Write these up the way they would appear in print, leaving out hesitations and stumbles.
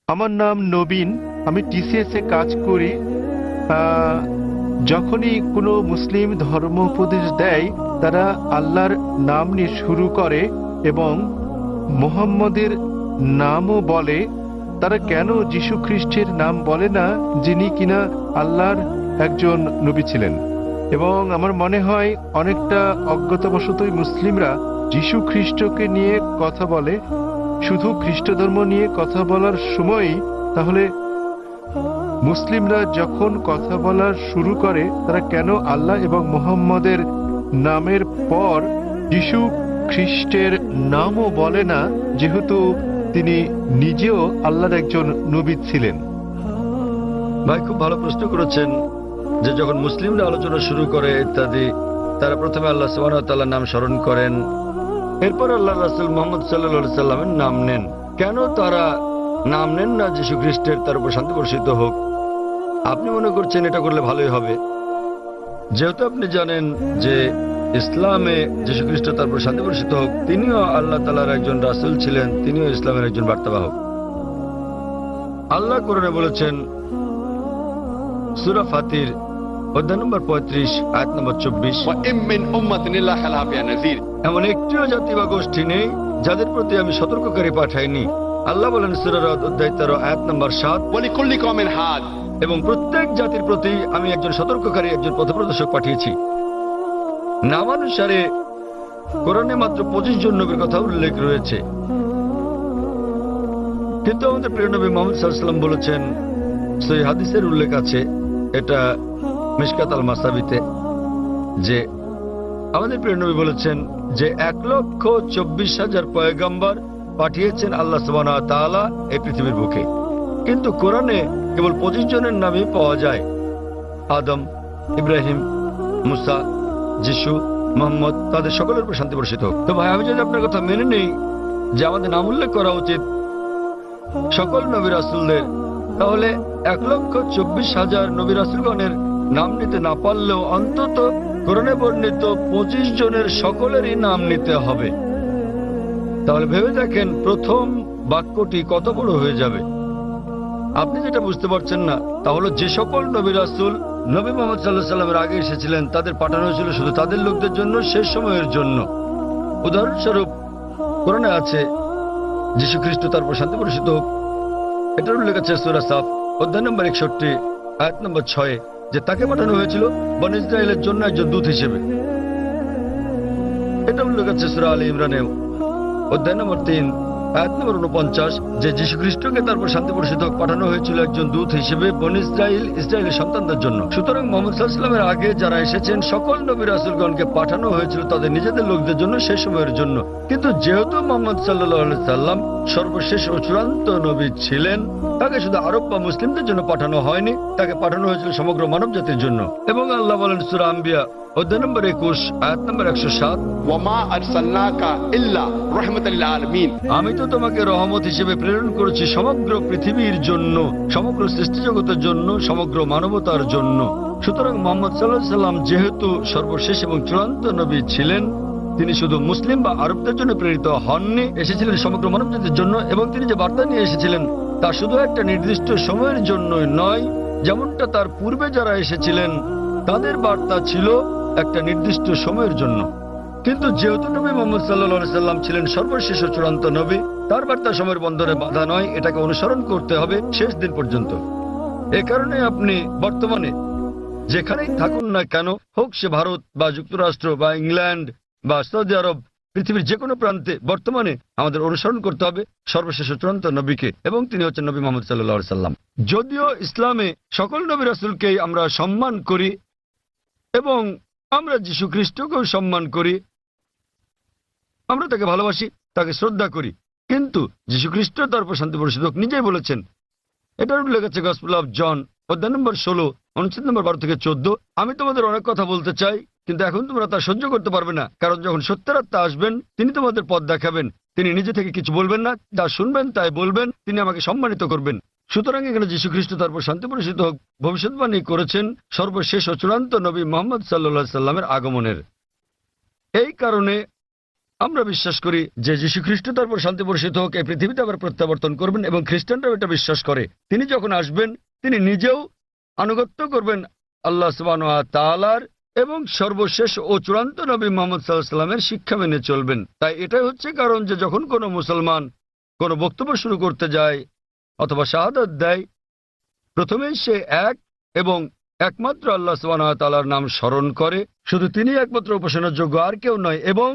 আমার নাম নবীন, আমি টিসিএস এ কাজ করি। আহ, যখনই কোনো মুসলিম ধর্ম উপদেশ দেয়, তারা আল্লাহর নাম নিয়ে শুরু করে এবং মুহাম্মদের নামও বলে। তারা কেন যীশু খ্রিস্টের নাম বলে না, যিনি কিনা আল্লাহর একজন নবী ছিলেন? এবং আমার মনে হয় অনেকটা অজ্ঞতাবশতই মুসলিমরা যীশু খ্রিস্টকে নিয়ে কথা বলে। শুধু খ্রিস্ট ধর্ম নিয়ে কথা বলার সময়ই তাহলে মুসলিমরা যখন কথা বলা শুরু করে, তারা কেন আল্লাহ এবং মুহাম্মদের নামের পর যীশু খ্রিস্টের নামও বলে না, যেহেতু তিনি নিজেও আল্লাহর একজন নবী ছিলেন? ভাই, খুব ভালো প্রশ্ন করেছেন যে যখন মুসলিমরা আলোচনা শুরু করে ইত্যাদি, তারা প্রথমে আল্লাহ সুবহানাহু ওয়া তাআলার নাম স্মরণ করেন, এরপর আল্লাহ রাসূল মুহাম্মদ সাল্লাল্লাহু আলাইহি সাল্লামের নাম নেন। কেন তারা নাম নেন না যীশু খ্রিস্টের, তার উপর শান্তি বর্ষিত হোক? আপনি মনে করছেন এটা করলে ভালোই হবে, যেহেতু আপনি জানেন যে ইসলামে যীশু খ্রিস্ট, তার উপর শান্তি বর্ষিত হোক, তিনিও আল্লাহ তাআলার একজন রাসূল ছিলেন, তিনিও ইসলামের একজন বার্তাবাহক। আল্লাহ কোরআনে বলেছেন, সূরা ফাতির অধ্যায় নম্বর 35 আয়াত নম্বর 24, এমন একটিও জাতি বা গোষ্ঠী নেই যাদের প্রতি আমি সতর্ককারী পাঠাইনি। আল্লাহ বলেন সূরা রাদ অধ্যায় 13 আয়াত নম্বর 7, এবং প্রত্যেক জাতির প্রতি আমি একজন সতর্ককারী, একজন পথপ্রদর্শক পাঠিয়েছি। নামানুসারে কোরআনে মাত্র 25 জন নবীর কথা উল্লেখ রয়েছে, কিন্তু আমাদের প্রিয় নবী মুহাম্মদ সাল্লাল্লাহু আলাইহি ওয়াসাল্লাম বলেছেন, সহিহ হাদিসের উল্লেখ আছে, এটা মিশকাত আল মাসাবিতে, যে আমাদের প্রিয় নবী বলেছেন যে 1,24,000 পয়গম্বর পাঠিয়েছেন আল্লাহ সুবহানাহু ওয়া তাআলা এই পৃথিবীর বুকে, কিন্তু কোরআনে কেবল 25 জনের নামই পাওয়া যায়। আদম, ইব্রাহিম, মুসা, যিশু, মুহাম্মদ, তাদের সকলের উপর শান্তি বর্ষিত হোক। তো ভাই, আমি যদি আপনার কথা মেনে নেই যে আমাদের নাম উল্লেখ করা উচিত সকল নবী রাসূলদের, তাহলে 1,24,000 নবী রাসূলগণের নাম নিতে না পারলেও অন্তত কোরআনে বর্ণিত 25 জনের সকলেরই নাম নিতে হবে। তাহলে ভেবে দেখেন প্রথম বাক্যটি কত বড় হয়ে যাবে। আপনি যেটা বুঝতে পারছেন না তা হলো, যে সকল নবী রাসূল নবী মুহাম্মদ সাল্লাল্লাহু আলাইহি ওয়াসাল্লামের আগে এসেছিলেন, তাদের পাঠানো হয়েছিল শুধু তাদের লোকদের জন্য, শেষ সময়ের জন্য। উদাহরণস্বরূপ কোরআনে আছে, যীশু খ্রিস্ট, তার উপর শান্তি বর্ষিত হোক, এটার উল্লেখ আছে সূরা সাফ অধ্যায় নম্বর 61 আয়াত নম্বর 6, যে তাকে পাঠানো হয়েছিল বনী ইসরাইলের জন্য একজন দূত হিসেবে। এটা উল্লেখ আছে সূরা আলী ইমরানেও অধ্যায় নম্বর 3 আয়াত নম্বর 49, যে যীশু খ্রিস্টকে তারপর শান্তি বর্ষিত হোক পাঠানো হয়েছিল একজন দূত হিসেবে বনী ইসরাইলের সন্তানদের জন্য। সুতরাং মুহাম্মদ সাল্লাল্লাহু আলাইহি ওয়াসাল্লামের আগে যারা এসেছেন সকল নবী রাসূলগণকে পাঠানো হয়েছিল তাদের নিজেদের লোকদের জন্য, সেই সময়ের জন্য। কিন্তু যেহেতু মুহাম্মদ সাল্লাল্লাহু আলাইহি ওয়াসাল্লাম সর্বশেষ ও চূড়ান্ত নবী ছিলেন, তাকে শুধু আরব বা মুসলিমদের জন্য পাঠানো হয়নি, তাকে পাঠানো হয়েছিল সমগ্র মানব জাতির জন্য। এবং আল্লাহ বলেন সূরা আম্বিয়া অধ্যায় নম্বর 21 আয়াত নম্বর 107, আমি তো তোমাকে রহমত হিসেবে প্রেরণ করেছি সমগ্র পৃথিবীর জন্য, সমগ্র সৃষ্টি জগতের জন্য, সমগ্র মানবতার জন্য। সুতরাং মুহাম্মদ সাল্লাল্লাহু আলাইহি ওয়াসাল্লাম যেহেতু সর্বশেষ এবং চূড়ান্ত নবী ছিলেন, তিনি শুধু মুসলিম বা আরবদের জন্য প্রেরিত হননি, এসেছিলেন সমগ্র মানব জাতির জন্য। এবং তিনি যে বার্তা নিয়ে এসেছিলেন তা শুধু একটা নির্দিষ্ট সময়ের জন্যই নয়, যেমনটা তার পূর্বে যারা এসেছিলেন তাদের বার্তা ছিল একটা নির্দিষ্ট সময়ের জন্য। কিন্তু যেহেতু নবী মুহাম্মদ সাল্লাল্লাহু আলাইহি ওয়াসাল্লাম ছিলেন সর্বশেষ ও চূড়ান্ত নবী, তার বার্তা সময়ের বন্ধনে বাধা নয়, এটাকে অনুসরণ করতে হবে শেষ দিন পর্যন্ত। এ কারণে আপনি বর্তমানে যেখানেই থাকুন না কেন, হোক সে ভারত বা যুক্তরাষ্ট্র বা ইংল্যান্ড বা সৌদি আরব, পৃথিবীর যে কোনো প্রান্তে, বর্তমানে আমাদের অনুসরণ করতে হবে সর্বশেষ ও চূড়ান্ত নবীকে, এবং তিনি হচ্ছেন নবী মুহাম্মদ সাল্লাল্লাহু আলাইহি ওয়াসাল্লাম। যদিও ইসলামে সকল নবী রাসূলকেই আমরা সম্মান করি এবং আমরা যীশু খ্রিস্টকেও সম্মান করি, আমরা তাকে ভালোবাসি, তাকে শ্রদ্ধা করি, কিন্তু যীশু খ্রিস্ট তার উপর শান্তি বর্ষিত হোক নিজেই বলেছেন, এটার উল্লেখ আছে গসপেল অফ জন অধ্যায় নম্বর 16 অনুচ্ছেদ নম্বর 12 থেকে 14, আমি তোমাদের অনেক কথা বলতে চাই, কিন্তু এখন তোমরা তা সহ্য করতে পারবে না, কারণ যখন সত্যের আত্মা আসবেন তিনি তোমাদের পথ দেখাবেন। তিনি নিজে থেকে কিছু বলবেন না, যা শুনবেন তাই বলবেন, তিনি আমাকে সম্মানিত করবেন। সুতরাং এখানে যীশু খ্রিস্ট তার উপর শান্তি বর্ষিত হোক ভবিষ্যৎবাণী করেছেন সর্বশেষ ও চূড়ান্ত নবী মুহাম্মদ সাল্লাল্লাহু আলাইহি ওয়াসাল্লামের আগমনের। এই কারণে আমরা বিশ্বাস করি যে যীশু খ্রিস্ট তারপর শান্তি বর্ষিত হোক এই পৃথিবীতে আবার প্রত্যাবর্তন করবেন, এবং খ্রিস্টানরাও এটা বিশ্বাস করে তিনি যখন আসবেন তিনি নিজেও আনুগত্য করবেন আল্লাহ সুবহানাহু ওয়া তাআলার, এবং সর্বশেষ ও চূড়ান্ত নবী মুহাম্মদ সাল্লাল্লাহু আলাইহি ওয়াসাল্লামের শিক্ষা মেনে চলবেন। তাই এটাই হচ্ছে কারণ যে যখন কোনো মুসলমান কোনো বক্তব্য শুরু করতে যায় অথবা শাহাদাত দেয়, প্রথমেই সে এক এবং একমাত্র আল্লাহ সুবহানাহু ওয়া তাআলার নাম স্মরণ করে, শুধু তিনি একমাত্র উপাসনার যোগ্য, আর কেউ নয়। এবং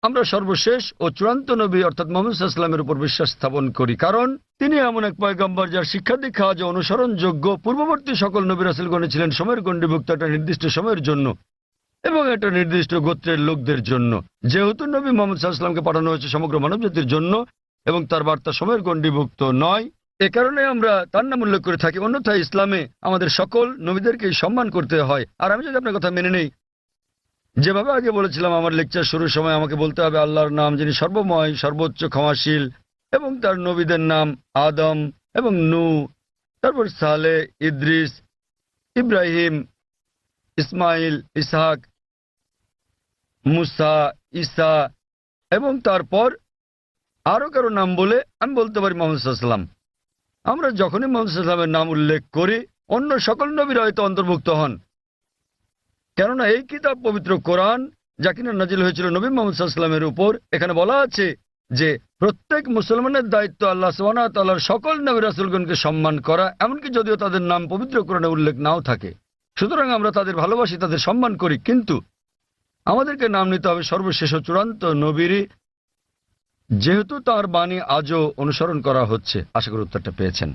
আমরা সর্বশেষ ও চূড়ান্ত নবী অর্থাৎ মুহাম্মদ সাল্লাল্লাহু আলাইহি ওয়াসাল্লামের উপর বিশ্বাস স্থাপন করি, কারণ তিনি এমন এক পয়গম্বর যার শিক্ষা দীক্ষা আজ অনুসরণযোগ্য। পূর্ববর্তী সকল নবী রাসূলগণ ছিলেন সময়ের গণ্ডিভুক্ত একটা নির্দিষ্ট সময়ের জন্য এবং একটা নির্দিষ্ট গোত্রের লোকদের জন্য। যেহেতু নবী মুহাম্মদ সাল্লাল্লাহু আলাইহি ওয়াসাল্লামকে পাঠানো হয়েছে সমগ্র মানবজাতির জন্য এবং তার বার্তা সময়ের গণ্ডিভুক্ত নয়, এ কারণে আমরা তার নাম উল্লেখ করে থাকি। অন্যথায় ইসলামে আমাদের সকল নবীদেরকেই সম্মান করতে হয়। আর আমি যদি আপনার কথা মেনে নেই, যেভাবে আগে বলেছিলাম আমার লেকচার শুরুর সময়, আমাকে বলতে হবে আল্লাহর নাম যিনি সর্বময়, সর্বোচ্চ, ক্ষমাশীল, এবং তার নবীদের নাম আদম এবং নূহ, তারপর সালেহ, ইদ্রিস, ইব্রাহিম, ইসমাইল, ইসহাক, মুসা, ঈসা, এবং তারপর আরো কারো নাম বলে আমি বলতে পারি মুহাম্মদ সাল্লাল্লাহু আলাইহি ওয়াসাল্লাম। আমরা যখনই মুহাম্মদ সাল্লাল্লাহু আলাইহি ওয়াসাল্লামের নাম উল্লেখ করি অন্য সকল নবীরা হয়তো অন্তর্ভুক্ত হন, কেননা এই কিতাব পবিত্র কোরআন যা কিনা নাজিল হয়েছিল নবী মুহাম্মদ সাল্লাল্লাহু আলাইহি ওয়াসাল্লামের উপর, এখানে বলা আছে যে প্রত্যেক মুসলমানের দায়িত্ব আল্লাহ সুবহানাহু ওয়া তাআলার সকল নবী রাসূলগণকে সম্মান করা, এমনকি যদিও তাদের নাম পবিত্র কোরআনে উল্লেখ নাও থাকে। সুতরাং আমরা তাদের ভালোবাসি, তাদের সম্মান করি, কিন্তু আমাদেরকে নাম নিতে হবে সর্বশেষ ও চূড়ান্ত নবীরই, যেহেতু তার বাণী আজও অনুসরণ করা হচ্ছে। আশা করি উত্তরটা পেয়েছেন।